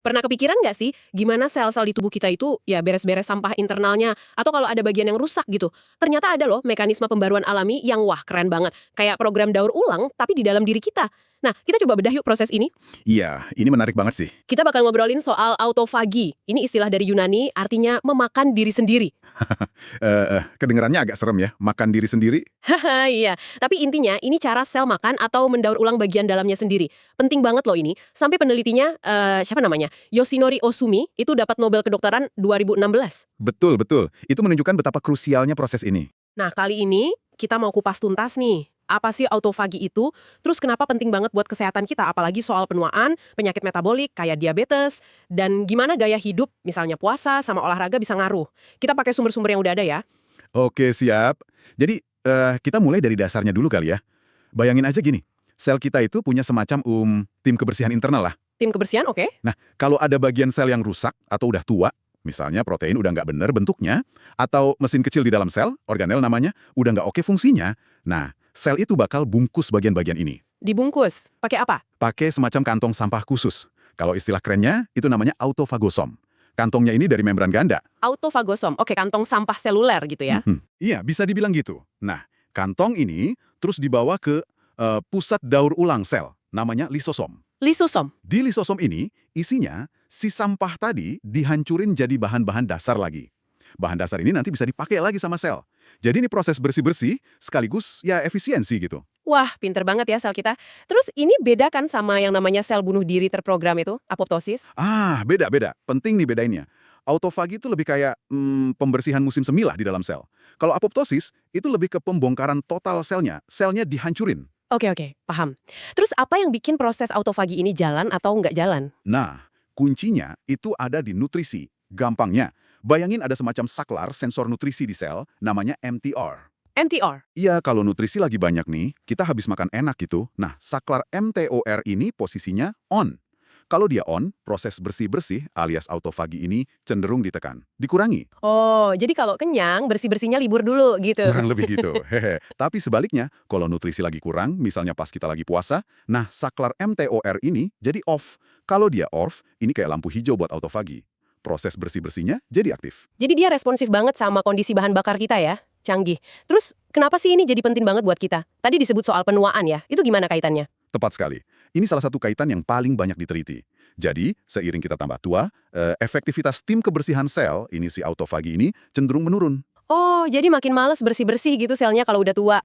Pernah kepikiran nggak sih, gimana sel-sel di tubuh kita itu ya beres-beres sampah internalnya, atau kalau ada bagian yang rusak gitu. Ternyata ada loh mekanisme pembaruan alami yang wah keren banget. Kayak program daur ulang, tapi di dalam diri kita. Nah, kita coba bedah yuk proses ini. Iya, ini menarik banget sih. Kita bakal ngobrolin soal autofagi. Ini istilah dari Yunani, artinya memakan diri sendiri. Kedengerannya agak serem ya, makan diri sendiri. Haha, iya. Tapi intinya, ini cara sel makan atau mendaur ulang bagian dalamnya sendiri. Penting banget loh ini. Sampai penelitinya, siapa namanya? Yoshinori Osumi, itu dapat Nobel Kedokteran 2016. Betul, betul. Itu menunjukkan betapa krusialnya proses ini. Nah, kali ini kita mau kupas tuntas nih. Apa sih autofagi itu? Terus kenapa penting banget buat kesehatan kita? Apalagi soal penuaan, penyakit metabolik kayak diabetes, dan gimana gaya hidup, misalnya puasa sama olahraga bisa ngaruh. Kita pakai sumber-sumber yang udah ada ya. Oke, siap. Jadi, kita mulai dari dasarnya dulu kali ya. Bayangin aja gini, sel kita itu punya semacam tim kebersihan internal lah. Tim kebersihan, oke? Nah, kalau ada bagian sel yang rusak atau udah tua, misalnya protein udah nggak bener bentuknya, atau mesin kecil di dalam sel, organel namanya, udah nggak oke fungsinya, nah, sel itu bakal bungkus bagian-bagian ini. Dibungkus. Pakai apa? Pakai semacam kantong sampah khusus. Kalau istilah kerennya, itu namanya autofagosom. Kantongnya ini dari membran ganda. Autofagosom. Oke, kantong sampah seluler gitu ya. Iya, bisa dibilang gitu. Nah, kantong ini terus dibawa ke pusat daur ulang sel, namanya lisosom. Lisosom. Di lisosom ini, isinya si sampah tadi dihancurin jadi bahan-bahan dasar lagi. Bahan dasar ini nanti bisa dipakai lagi sama sel. Jadi ini proses bersih-bersih sekaligus ya efisiensi gitu. Wah, pinter banget ya sel kita. Terus ini beda kan sama yang namanya sel bunuh diri terprogram itu, apoptosis? Beda-beda. Penting nih bedainnya. Autofagi itu lebih kayak pembersihan musim semi lah di dalam sel. Kalau apoptosis, itu lebih ke pembongkaran total selnya. Selnya dihancurin. Oke, paham. Terus apa yang bikin proses autofagi ini jalan atau nggak jalan? Nah, kuncinya itu ada di nutrisi. Gampangnya, bayangin ada semacam saklar sensor nutrisi di sel, namanya MTR. MTR. Iya, kalau nutrisi lagi banyak nih, kita habis makan enak gitu. Nah, saklar MTOR ini posisinya on. Kalau dia on, proses bersih-bersih alias autofagi ini cenderung ditekan. Dikurangi. Oh, jadi kalau kenyang, bersih-bersihnya libur dulu gitu. Kurang lebih gitu. Hehe. Tapi sebaliknya, kalau nutrisi lagi kurang, misalnya pas kita lagi puasa, nah saklar MTOR ini jadi off. Kalau dia off, ini kayak lampu hijau buat autofagi. Proses bersih-bersihnya jadi aktif. Jadi dia responsif banget sama kondisi bahan bakar kita ya? Canggih. Terus kenapa sih ini jadi penting banget buat kita? Tadi disebut soal penuaan ya, itu gimana kaitannya? Tepat sekali. Ini salah satu kaitan yang paling banyak diteliti. Jadi, seiring kita tambah tua, efektivitas tim kebersihan sel, ini si autofagi ini, cenderung menurun. Oh, jadi makin males bersih-bersih gitu selnya kalau udah tua.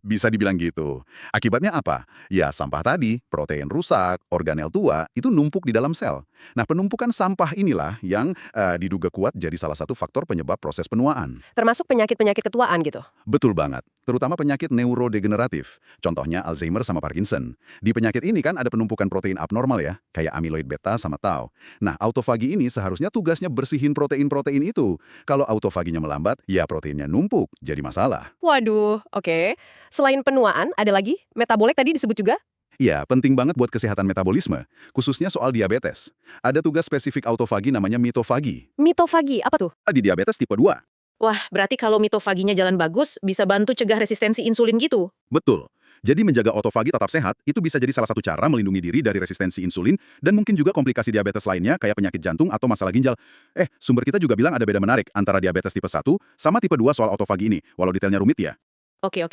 Bisa dibilang gitu. Akibatnya apa? Ya, sampah tadi, protein rusak, organel tua, itu numpuk di dalam sel. Nah, penumpukan sampah inilah yang diduga kuat jadi salah satu faktor penyebab proses penuaan. Termasuk penyakit-penyakit ketuaan gitu. Betul banget. Terutama penyakit neurodegeneratif. Contohnya Alzheimer sama Parkinson. Di penyakit ini kan ada penumpukan protein abnormal ya, kayak amyloid beta sama tau. Nah, autofagi ini seharusnya tugasnya bersihin protein-protein itu. Kalau autofaginya melambat, ya proteinnya numpuk, jadi masalah. Waduh, oke. Selain penuaan, ada lagi? Metabolik tadi disebut juga? Iya, penting banget buat kesehatan metabolisme, khususnya soal diabetes. Ada tugas spesifik autofagi namanya mitofagi. Mitofagi, apa tuh? Di diabetes tipe 2. Wah, berarti kalau mitofaginya jalan bagus, bisa bantu cegah resistensi insulin gitu. Betul. Jadi menjaga autofagi tetap sehat, itu bisa jadi salah satu cara melindungi diri dari resistensi insulin dan mungkin juga komplikasi diabetes lainnya kayak penyakit jantung atau masalah ginjal. Sumber kita juga bilang ada beda menarik antara diabetes tipe 1 sama tipe 2 soal autofagi ini, walau detailnya rumit ya. Oke.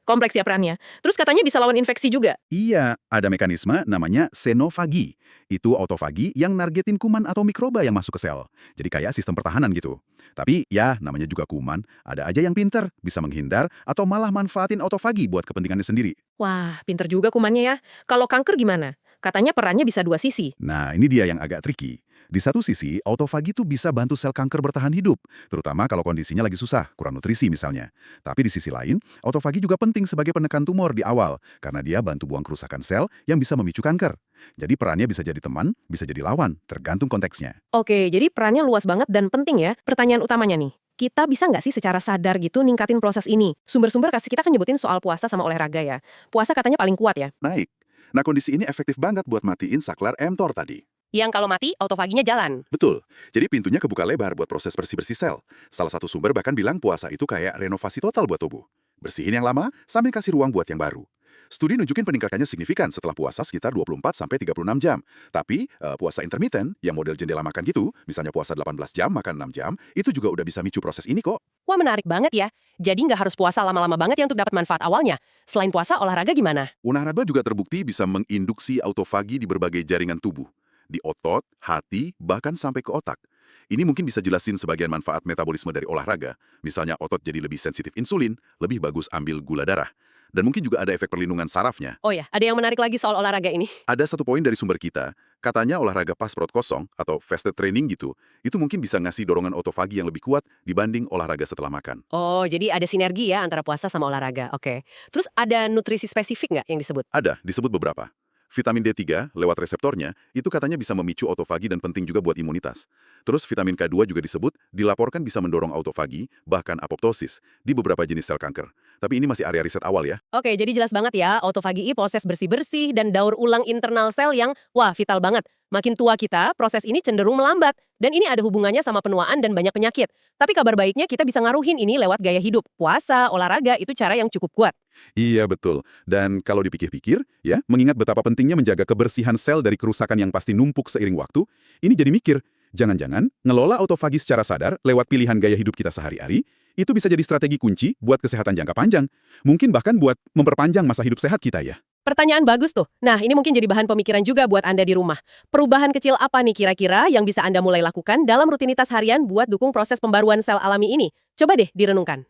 Kompleks ya perannya. Terus katanya bisa lawan infeksi juga. Iya, ada mekanisme namanya xenofagi. Itu autofagi yang nargetin kuman atau mikroba yang masuk ke sel. Jadi kayak sistem pertahanan gitu. Tapi ya, namanya juga kuman, ada aja yang pinter, bisa menghindar, atau malah manfaatin autofagi buat kepentingannya sendiri. Wah, pinter juga kumannya ya. Kalau kanker gimana? Katanya perannya bisa dua sisi. Nah, ini dia yang agak tricky. Di satu sisi, autofagi tuh bisa bantu sel kanker bertahan hidup, terutama kalau kondisinya lagi susah, kurang nutrisi misalnya. Tapi di sisi lain, autofagi juga penting sebagai penekan tumor di awal, karena dia bantu buang kerusakan sel yang bisa memicu kanker. Jadi perannya bisa jadi teman, bisa jadi lawan, tergantung konteksnya. Oke, jadi perannya luas banget dan penting ya. Pertanyaan utamanya nih, kita bisa nggak sih secara sadar gitu ningkatin proses ini? Sumber-sumber kasih kita kan nyebutin soal puasa sama olahraga ya. Puasa katanya paling kuat ya. Naik. Nah, kondisi ini efektif banget buat matiin saklar mTOR tadi. Yang kalau mati, autofaginya jalan. Betul. Jadi pintunya kebuka lebar buat proses bersih-bersih sel. Salah satu sumber bahkan bilang puasa itu kayak renovasi total buat tubuh. Bersihin yang lama, sambil kasih ruang buat yang baru. Studi nunjukin peningkatannya signifikan setelah puasa sekitar 24-36 jam. Tapi puasa intermittent, yang model jendela makan gitu, misalnya puasa 18 jam, makan 6 jam, itu juga udah bisa micu proses ini kok. Wah, menarik banget ya. Jadi nggak harus puasa lama-lama banget ya untuk dapat manfaat awalnya. Selain puasa, olahraga gimana? Olahraga juga terbukti bisa menginduksi autofagi di berbagai jaringan tubuh. Di otot, hati, bahkan sampai ke otak. Ini mungkin bisa jelasin sebagian manfaat metabolisme dari olahraga. Misalnya otot jadi lebih sensitif insulin, lebih bagus ambil gula darah. Dan mungkin juga ada efek perlindungan sarafnya. Oh ya, ada yang menarik lagi soal olahraga ini. Ada satu poin dari sumber kita, katanya olahraga pas perut kosong atau fasted training gitu, itu mungkin bisa ngasih dorongan autofagi yang lebih kuat dibanding olahraga setelah makan. Oh, jadi ada sinergi ya antara puasa sama olahraga. Oke. Terus ada nutrisi spesifik nggak yang disebut? Ada, disebut beberapa. Vitamin D3 lewat reseptornya itu katanya bisa memicu autofagi dan penting juga buat imunitas. Terus vitamin K2 juga disebut dilaporkan bisa mendorong autofagi, bahkan apoptosis, di beberapa jenis sel kanker. Tapi ini masih area riset awal ya. Oke, jadi jelas banget ya, autofagi proses bersih-bersih dan daur ulang internal sel yang, wah, vital banget. Makin tua kita, proses ini cenderung melambat. Dan ini ada hubungannya sama penuaan dan banyak penyakit. Tapi kabar baiknya kita bisa ngaruhin ini lewat gaya hidup. Puasa, olahraga, itu cara yang cukup kuat. Iya betul. Dan kalau dipikir-pikir, ya, mengingat betapa pentingnya menjaga kebersihan sel dari kerusakan yang pasti numpuk seiring waktu, ini jadi mikir, jangan-jangan ngelola autofagi secara sadar lewat pilihan gaya hidup kita sehari-hari, itu bisa jadi strategi kunci buat kesehatan jangka panjang. Mungkin bahkan buat memperpanjang masa hidup sehat kita ya. Pertanyaan bagus tuh. Nah, ini mungkin jadi bahan pemikiran juga buat Anda di rumah. Perubahan kecil apa nih kira-kira yang bisa Anda mulai lakukan dalam rutinitas harian buat dukung proses pembaruan sel alami ini? Coba deh direnungkan.